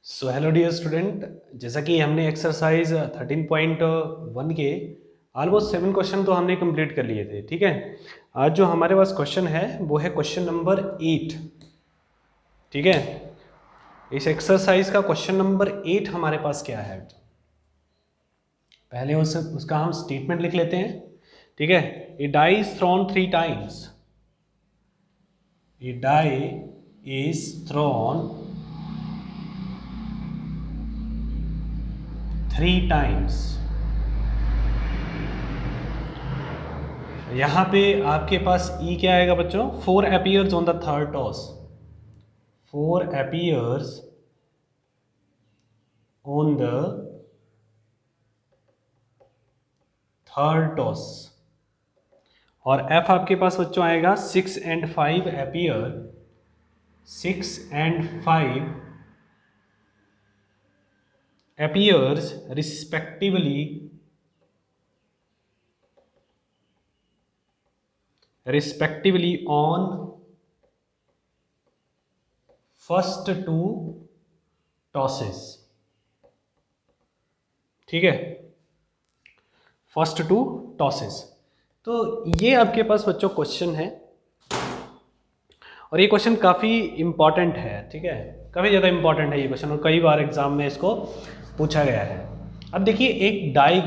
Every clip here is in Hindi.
सो हेलो डियर स्टूडेंट, जैसा कि हमने एक्सरसाइज 13.1 के ऑलमोस्ट 7 क्वेश्चन तो हमने कंप्लीट कर लिए थे। ठीक है, आज जो हमारे पास क्वेश्चन है वो है क्वेश्चन नंबर 8। ठीक है, इस एक्सरसाइज का क्वेश्चन नंबर 8 हमारे पास क्या है। पहले उसका हम स्टेटमेंट लिख लेते हैं। ठीक है, a die is thrown 3 times. A die is thrown 3 times. यहाँ पे आपके पास ई क्या आएगा बच्चों? 4 appears on the third toss. 4 appears on the third toss. और एफ आपके पास बच्चों आएगा 6 and 5 appear। 6 and 5 appears respectively on first 2 tosses। ठीक है, फर्स्ट 2 टॉसेस। तो ये आपके पास बच्चों क्वेश्चन है और ये क्वेश्चन काफ़ी इंपॉर्टेंट है। ठीक है, काफ़ी ज़्यादा इंपॉर्टेंट है ये क्वेश्चन और कई बार एग्जाम में इसको पूछा गया है। अब देखिए, एक डाई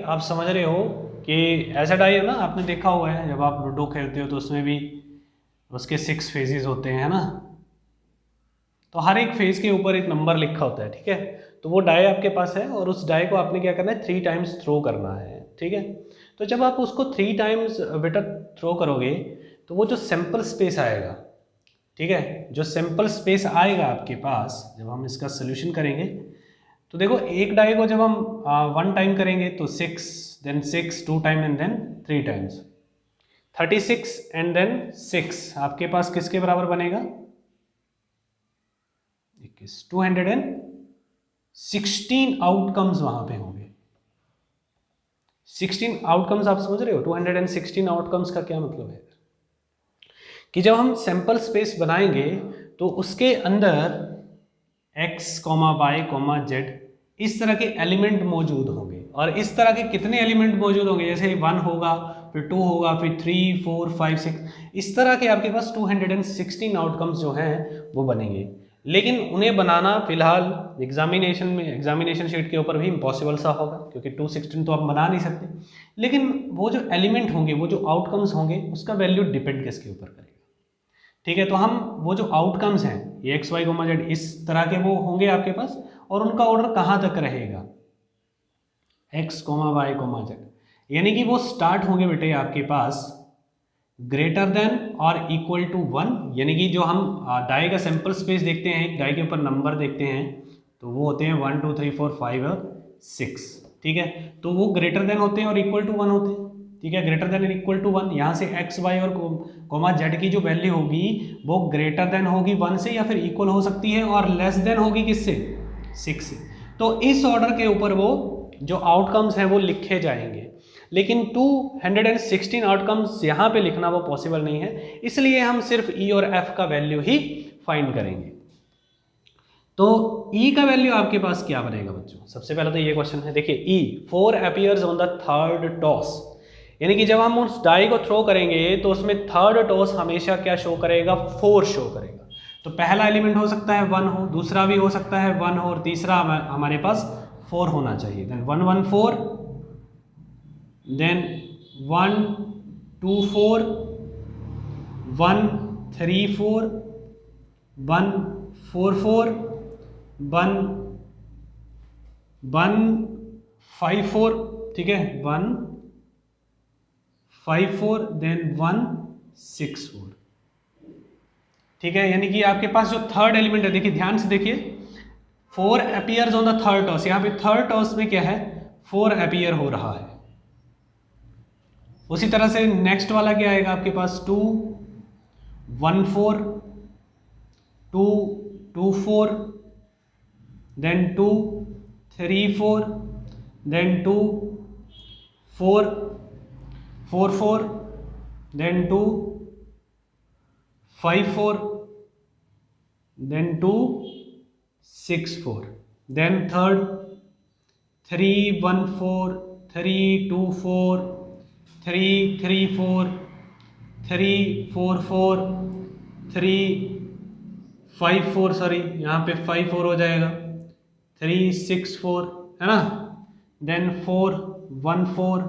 आप समझ रहे हो कि ऐसा डाई है ना, आपने देखा हुआ है जब आप लूडो खेलते हो तो उसमें भी उसके 6 फेजेस होते हैं ना, तो हर एक फेज के ऊपर एक नंबर लिखा होता है। ठीक है, तो वो डाई आपके पास है और उस डाई को आपने क्या करना है, 3 टाइम्स थ्रो करना है। ठीक है, तो जब आप उसको 3 टाइम्स बेटा थ्रो करोगे तो वो जो सैंपल स्पेस आएगा, ठीक है, जो सैंपल स्पेस आएगा आपके पास जब हम इसका सोल्यूशन करेंगे, तो देखो एक डाई को जब हम 1 टाइम करेंगे तो 6, then 6 2 time and then 3 times 36 and then 6 आपके पास किसके बराबर बनेगा? 216 आउटकम्स वहां पे होंगे। 16 आउटकम्स आप समझ रहे हो? 216 आउटकम्स का क्या मतलब है कि जब हम सैंपल स्पेस बनाएंगे तो उसके अंदर x, y, z इस तरह के एलिमेंट मौजूद होंगे। और इस तरह के कितने एलिमेंट मौजूद होंगे? जैसे 1 होगा, फिर 2 होगा, फिर 3 4 5 6, इस तरह के आपके पास 216 आउटकम्स जो हैं वो बनेंगे। लेकिन उन्हें बनाना फिलहाल एग्जामिनेशन शीट के ऊपर भी इम्पॉसिबल सा होगा, क्योंकि 216 तो आप बना नहीं सकते। लेकिन वो जो एलिमेंट होंगे, वो जो आउटकम्स होंगे, उसका वैल्यू डिपेंड किसके ऊपर करेगा। ठीक है, तो हम वो जो आउटकम्स हैं ये एक्स वाई कोमा जेड इस तरह के वो होंगे आपके पास, और उनका ऑर्डर कहाँ तक रहेगा? X comma Y comma Z, यानी कि वो स्टार्ट होंगे बेटे आपके पास ग्रेटर देन और इक्वल टू 1। यानी कि जो हम डाई का सैंपल स्पेस देखते हैं, डाई के ऊपर नंबर देखते हैं, तो वो होते हैं 1 2 3 4 5 और 6। ठीक है, तो वो ग्रेटर देन होते हैं और इक्वल टू 1 होते हैं। ठीक है, ग्रेटर देन इक्वल टू 1, यहाँ से एक्स वाई और कोमा जेड की जो वैल्यू होगी वो ग्रेटर देन होगी 1 से, या फिर इक्वल हो सकती है, और लेस देन होगी किससे? 6 से। तो इस ऑर्डर के ऊपर वो जो आउटकम्स हैं वो लिखे जाएंगे। लेकिन 216 आउटकम्स यहाँ पे लिखना वो पॉसिबल नहीं है, इसलिए हम सिर्फ ई और एफ का वैल्यू ही फाइंड करेंगे। तो ई का वैल्यू आपके पास क्या बनेगा बच्चों? सबसे पहले तो ये क्वेश्चन है, देखिए ई 4 appears on the third toss, यानी कि जब हम उस डाई को थ्रो करेंगे तो उसमें थर्ड टॉस हमेशा क्या शो करेगा? 4 शो करेगा। तो पहला एलिमेंट हो सकता है 1 हो, दूसरा भी हो सकता है 1 हो, और तीसरा हमारे पास 4 होना चाहिए। देन 1 1 4, देन 1 2 4, 1 3 4, 1 4 4, 1 1 5 4, ठीक है, 1 5 4, देन 1 6 4। ठीक है, यानी कि आपके पास जो थर्ड एलिमेंट है, देखिए ध्यान से देखिए, 4 appears on the third toss, यहाँ पे थर्ड टॉस में क्या है? 4 अपीयर हो रहा है। उसी तरह से नेक्स्ट वाला क्या आएगा आपके पास? 2 1 4, 2 2 4, then 2 3 4, then 2 4 4 4, then 2 5 4, then 2 6 4, then third 3 1 4 3 2 4 3 3 4 3 4 4 3 5 4, sorry यहाँ पे 5 4 हो जाएगा, 3 6 4 है ना, देन 4 1 4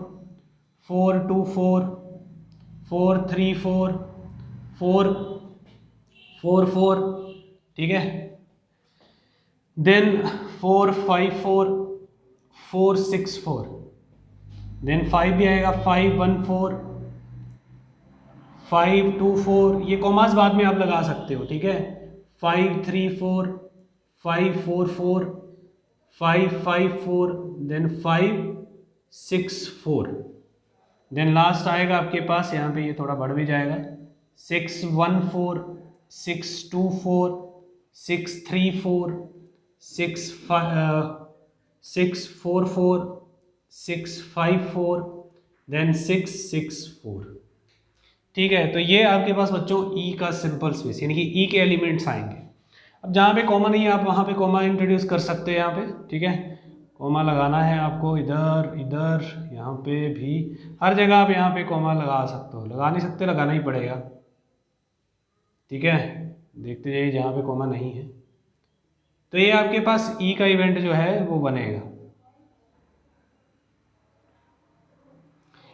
4 2 4 4 3 4 4 4 4, ठीक है, देन 4 5 4 4 6 4, देन 5 भी आएगा, 5 1 4 5 2 4, ये कॉमास बाद में आप लगा सकते हो, ठीक है, 5 3 4 5 4 4 5 5 4, देन 5 6 4, देन लास्ट आएगा आपके पास, यहाँ पे ये थोड़ा बढ़ भी जाएगा, 6 1 4 6 2 4 6 3 4 6 6 4 4 6 5 4, देन 6 6 4, ठीक है। तो ये आपके पास बच्चों ई का सिंपल स्पेस यानी कि ई के एलिमेंट्स आएंगे। अब जहाँ पे कॉमा नहीं है आप वहाँ पे कॉमा इंट्रोड्यूस कर सकते हैं, यहाँ पे ठीक है, कॉमा लगाना है आपको, इधर इधर यहाँ पे भी, हर जगह आप यहाँ पे कॉमा लगा सकते हो, लगा नहीं सकते लगाना ही पड़ेगा, ठीक है, देखते जाइए जहाँ पे कॉमा नहीं है। तो ये आपके पास ई का इवेंट जो है वो बनेगा,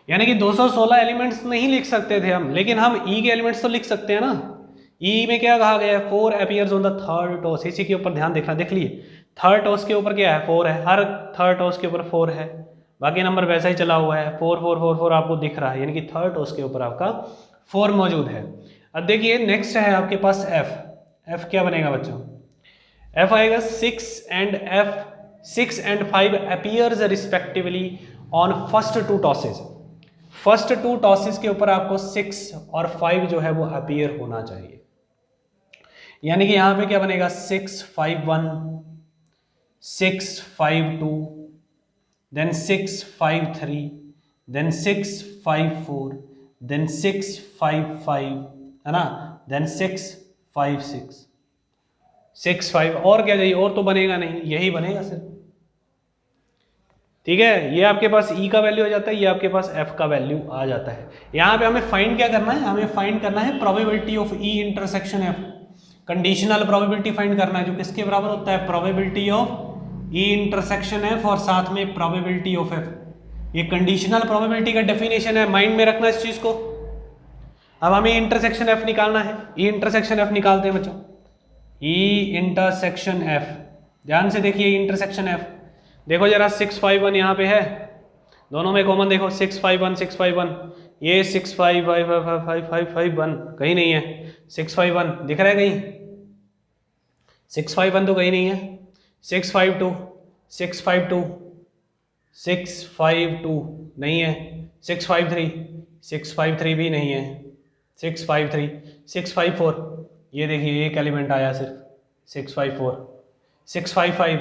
यानी कि 216 एलिमेंट्स नहीं लिख सकते थे हम, लेकिन हम ई के एलिमेंट्स तो लिख सकते हैं ना। ई में क्या कहा गया है, 4 appears on the third toss, इसी के ऊपर ध्यान देखना, देख लिए थर्ड टॉस के ऊपर क्या है 4 है, हर थर्ड टॉस के ऊपर 4 है, बाकी नंबर वैसा ही चला हुआ है, 4 4 4 4 आपको दिख रहा है, यानी कि थर्ड टॉस के ऊपर आपका 4 मौजूद है। अब देखिए नेक्स्ट है आपके पास एफ, एफ क्या बनेगा बच्चों, एफ आएगा 6 and 5 appears respectively on first 2 tosses, first 2 tosses के ऊपर आपको 6 और 5 जो है वो अपीयर होना चाहिए, यानी कि यहां पे क्या बनेगा 6 5 1 6 5 2, देन 6 5 3, देन 6 5 4, देन 6 5 5, है ना, देन 6 5 6 6 5, और क्या चाहिए, और तो बनेगा नहीं, यही बनेगा सिर्फ, ठीक है। ये आपके पास ई का वैल्यू आ जाता है, ये आपके पास एफ का वैल्यू आ जाता है। यहाँ पे हमें फाइंड क्या करना है, हमें फाइंड करना है probability of E intersection F, conditional probability find करना है, जो किसके बराबर होता है, probability of E intersection F और साथ में प्रोबेबिलिटी ऑफ एफ। ये कंडीशनल प्रोबेबिलिटी का डेफिनेशन है, माइंड में रखना इस चीज को। अब हमें इंटरसेक्शन एफ निकालना है, ई इंटरसेक्शन एफ निकालते हैं बच्चों, ई इंटरसेक्शन एफ, ध्यान से देखिए इंटरसेक्शन एफ, देखो जरा 6 5 1 यहाँ पे है, दोनों में कॉमन देखो 6 5 1 6 5 1, ये 6 5 5 5 5 5 5 1 कहीं नहीं है, 6 5 1 दिख रहा है कहीं, 6 5 1 तो कहीं नहीं है, 6 5 2 6 5 2 6 5 2 नहीं है, 6 5 3 6 5 3 भी नहीं है, 6 5 3 6 5 4, ये देखिए एक एलिमेंट आया सिर्फ 6 5 4, 6 5 5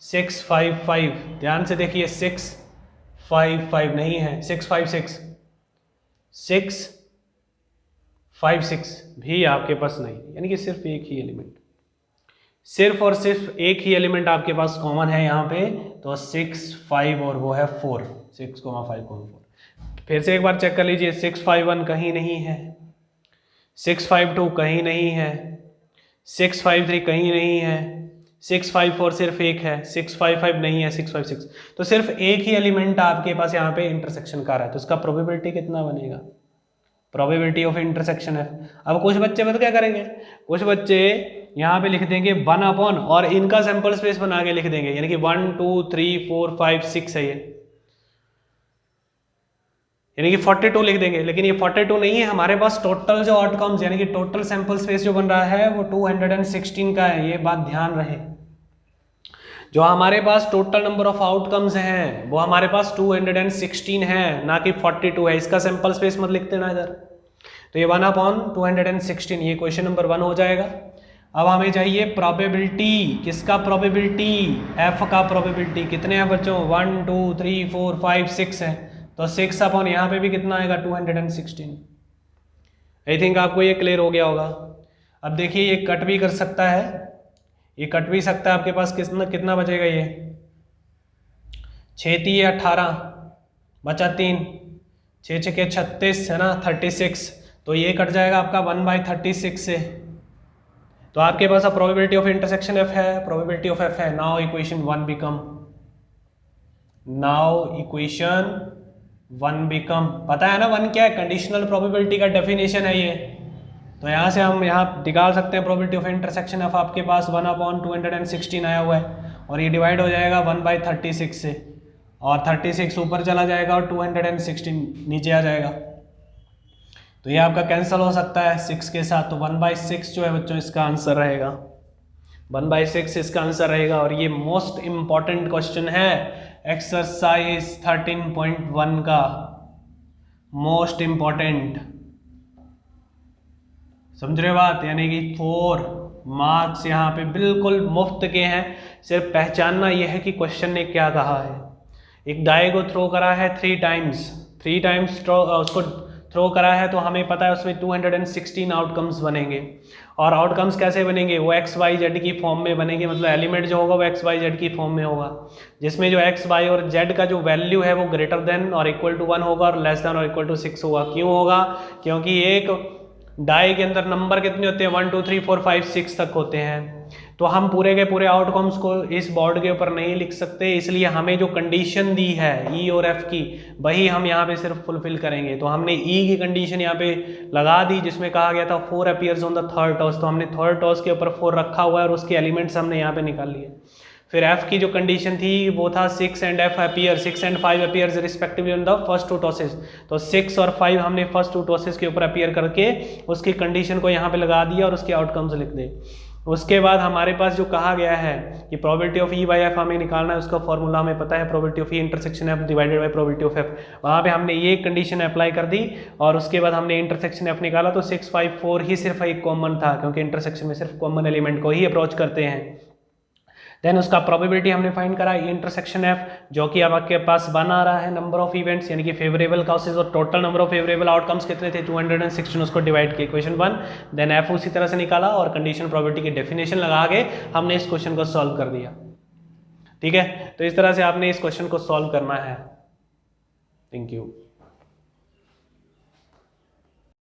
6 5 5, ध्यान से देखिए 6 5 5 नहीं है, 6 5 6 6 5 6 भी आपके पास नहीं, यानी कि सिर्फ एक ही एलिमेंट, सिर्फ और सिर्फ एक ही एलिमेंट आपके पास कॉमन है यहाँ पे, तो 6 5 और वो है 4, 6 5 4। फिर से एक बार चेक कर लीजिए, 6 5 1 कहीं नहीं है, 6 5 2 कहीं नहीं है, 6 5 3 कहीं नहीं है, 6 5 4 सिर्फ एक है, 6 5 5 नहीं है, 6 5 6, तो सिर्फ एक ही एलिमेंट आपके पास यहाँ पे इंटरसेक्शन का रहा है, तो इसका प्रोबेबिलिटी कितना बनेगा, प्रोबेबिलिटी ऑफ इंटरसेक्शन है। अब कुछ बच्चे पता क्या करेंगे, कुछ बच्चे यहाँ पे लिख देंगे 1 अपॉन और इनका सैंपल स्पेस बना के लिख देंगे, यानी कि 1 2 3 4 5 6 है ये, यानी कि 42 लिख देंगे, लेकिन ये 42 नहीं है, हमारे पास टोटल जो आउटकम्स यानी कि टोटल सैंपल स्पेस जो बन रहा है वो 216 का है, ये बात ध्यान रहे। जो हमारे पास टोटल नंबर ऑफ आउटकम्स हैं वो हमारे पास 216 है, ना कि 42 है, इसका सैंपल स्पेस मत लिखते ना इधर। तो ये 1/216, ये क्वेश्चन नंबर 1 हो जाएगा। अब हमें चाहिए प्रोबेबिलिटी, किसका प्रोबेबिलिटी, एफ का प्रोबेबिलिटी, कितने हैं बच्चों 1 2 3 4 5 6 है, तो 6 अपॉन यहाँ पे भी कितना आएगा 216। आई थिंक आपको ये क्लियर हो गया होगा। अब देखिए ये कट भी कर सकता है, ये कट भी सकता है आपके पास, कितना कितना बचेगा ये 6 3 18 बचा 3, 6 6 के 36 है ना 36, तो ये कट जाएगा आपका 1/36 से। तो आपके पास अब प्रोबेबिलिटी ऑफ इंटरसेक्शन एफ है, प्रोबेबिलिटी ऑफ एफ है। नाउ इक्वेशन 1 बिकम पता है ना 1 क्या है, कंडीशनल प्रोबेबिलिटी का डेफिनेशन है ये। तो यहाँ से हम यहाँ निकाल सकते हैं प्रोबेबिलिटी ऑफ इंटरसेक्शन ऑफ आपके पास 1/216 आया हुआ है, और ये डिवाइड हो जाएगा 1/36 से, और 36 ऊपर चला जाएगा और 216 नीचे आ जाएगा। तो ये आपका कैंसिल हो सकता है 6 के साथ, तो 1/6 जो है बच्चों इसका आंसर रहेगा, 1/6 इसका आंसर रहेगा। और ये मोस्ट इंपॉर्टेंट क्वेश्चन है एक्सरसाइज 13.1 का, मोस्ट इंपॉर्टेंट, समझ रहे हो बात, यानी कि 4 मार्क्स यहाँ पे बिल्कुल मुफ्त के हैं। सिर्फ पहचानना यह है कि क्वेश्चन ने क्या कहा है। एक डाई को थ्रो करा है 3 टाइम्स उसको थ्रो करा है, तो हमें पता है उसमें 216 आउटकम्स बनेंगे। और आउटकम्स कैसे बनेंगे, वो एक्स वाई जेड की फॉर्म में बनेंगे, मतलब एलिमेंट जो होगा वो एक्स वाई जेड की फॉर्म में होगा, जिसमें जो एक्स वाई और जेड का जो वैल्यू है वो ग्रेटर देन और इक्वल टू 1 होगा और लेस देन और इक्वल टू 6 होगा। क्यों होगा, क्योंकि एक डाई के अंदर नंबर कितने होते हैं 1 2 3 4 5 6 तक होते हैं। तो हम पूरे के पूरे आउटकम्स को इस बोर्ड के ऊपर नहीं लिख सकते, इसलिए हमें जो कंडीशन दी है ई और एफ की वही हम यहाँ पे सिर्फ फुलफिल करेंगे। तो हमने ई की कंडीशन यहाँ पे लगा दी, जिसमें कहा गया था 4 appears on the third toss, तो हमने थर्ड टॉस के ऊपर 4 रखा हुआ है और उसके एलिमेंट्स हमने यहाँ पे निकाल लिए। फिर एफ की जो कंडीशन थी वो था 6 and 5 appears respectively on the first 2 tosses, तो 6 और 5 हमने फर्स्ट 2 टॉसेस के ऊपर अपीयर करके उसकी कंडीशन को यहाँ पे लगा दिया और उसके आउटकम्स लिख दे। उसके बाद हमारे पास जो कहा गया है कि probability of E by F हमें निकालना है, उसका फॉर्मूला हमें पता है, probability of E intersection F divided by probability of F. वहाँ पे हमने ये कंडीशन अप्लाई कर दी और उसके बाद हमने इंटरसेक्शन एफ निकाला, तो 6 5 4 ही सिर्फ एक कॉमन था, क्योंकि इंटरसेक्शन में सिर्फ कॉमन एलिमेंट को ही अप्रोच करते हैं। देन उसका प्रोबेबिलिटी हमने फाइंड करा इंटरसेक्शन एफ, जो कि अब आपके पास बना रहा है नंबर ऑफ इवेंट्स, यानी कि फेवरेबल कॉसेज और total number of favourable outcomes कितने थे 216, उसको डिवाइड किया इक्वेशन 1। देन एफ उसी तरह से निकाला और कंडीशन प्रोबेबिलिटी की डेफिनेशन लगा के हमने इस क्वेश्चन को सॉल्व कर दिया। ठीक है, तो इस तरह से आपने इस क्वेश्चन को सॉल्व करना है। Thank you.